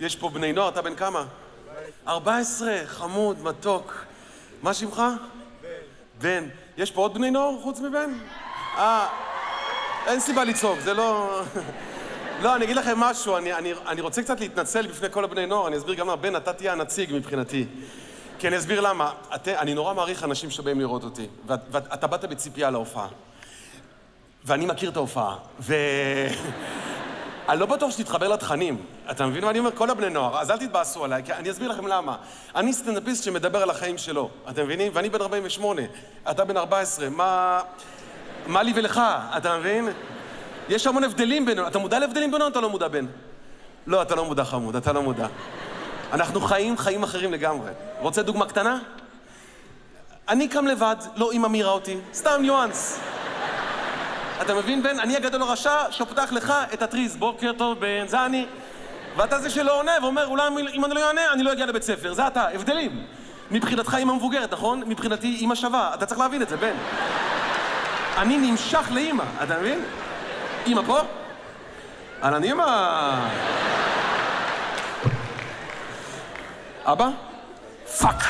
יש פה בני נוער, אתה בן כמה? 14, חמוד, מתוק. מה שמך? בן. יש פה עוד בני נוער חוץ מבן? אין סיבה לצעוק, זה לא... לא, אני אגיד לכם משהו, אני רוצה קצת להתנצל בפני כל הבני נוער, אני אסביר גם מה, בן, אתה תהיה הנציג מבחינתי. כי אני אסביר למה. אני נורא מעריך אנשים שבאים לראות אותי, ואתה באת בציפייה להופעה. ואני מכיר את ההופעה, אני לא בטוח שתתחבר לתכנים. אתה מבין מה אני אומר? כל הבני נוער, אז אל תתבאסו עליי, כי אני אסביר לכם למה. אני סטנדאפיסט שמדבר על החיים שלו, אתם מבינים? ואני בן 48, אתה בן 14, מה לי ולך, אתה מבין? יש המון הבדלים בינינו. אתה מודע להבדלים בינינו או אתה לא מודע, בן? לא, אתה לא מודע, חמוד, אתה לא מודע. אנחנו חיים אחרים לגמרי. רוצה דוגמה קטנה? אני קם לבד, לא אמא מירה אותי, סתם ניואנס. אתה מבין, בן? אני הגדול הרשע שפותח לך את הטריז. בוקר טוב, בן, זה אני. ואתה זה שלא עונה ואומר, אולי אם אני לא יענה, אני לא אגיע לבית ספר. זה אתה, הבדלים. מבחינתך אמא מבוגרת, נכון? מבחינתי אמא שווה. אתה צריך להבין את זה, בן. אני נמשך לאמא, אתה מבין? אמא פה? אהלן אמא. אבא? פאק.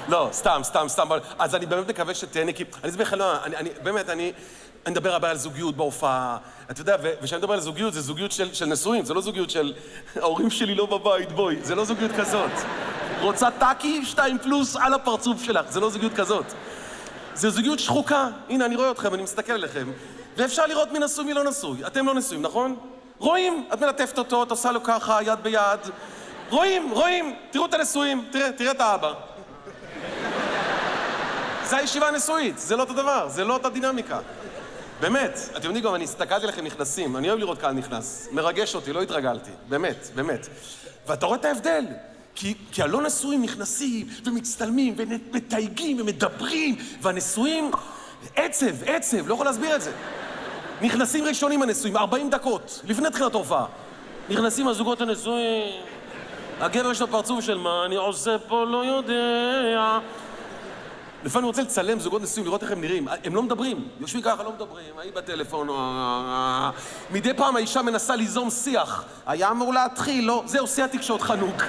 לא, סתם. אז אני באמת מקווה שתהנה, כי אני אסביר לך, לא, באמת, אני מדבר הרבה על זוגיות בהופעה. אתה יודע, וכשאני מדבר על זוגיות, זה זוגיות של נשואים, זה לא זוגיות של ההורים שלי לא בבית, בואי, זה לא זוגיות כזאת. רוצה טאקי 2+ על הפרצוף שלך, זה לא זוגיות כזאת. זה זוגיות שחוקה. הנה, אני רואה אתכם, אני מסתכל עליכם, ואפשר לראות מי נשוי, מי לא נשוי. אתם לא נשואים, נכון? רואים, את מלטפת אותו, את עושה לו ככה, יד ביד. רואים, תראו את הנשואים, תראה את האבא. זה הישיבה הנשואית, זה לא אותו דבר, זה לא אותה דינמיקה. באמת, אתם יודעים גם, אני הסתכלתי לכם נכנסים, אני אוהב לראות קהל נכנס, מרגש אותי, לא התרגלתי, באמת. ואתה רואה את ההבדל, כי הלא נשואים נכנסים ומצטלמים ומתייגים ומדברים, והנשואים, עצב, לא יכול להסביר את זה. נכנסים ראשונים הנשואים, 40 דקות, לפני תחילת ההופעה. נכנסים הזוגות הנשואים, הגבר יש לו פרצוף של מה אני עושה פה, לא יודע. לפעמים אני רוצה לצלם זוגות נשואים, לראות איך הם נראים. הם לא מדברים, יושבים ככה, לא מדברים, היא בטלפון, מדי פעם האישה מנסה ליזום שיח. היה אמור להתחיל, לא, זהו, שיח תקשורת חנוק.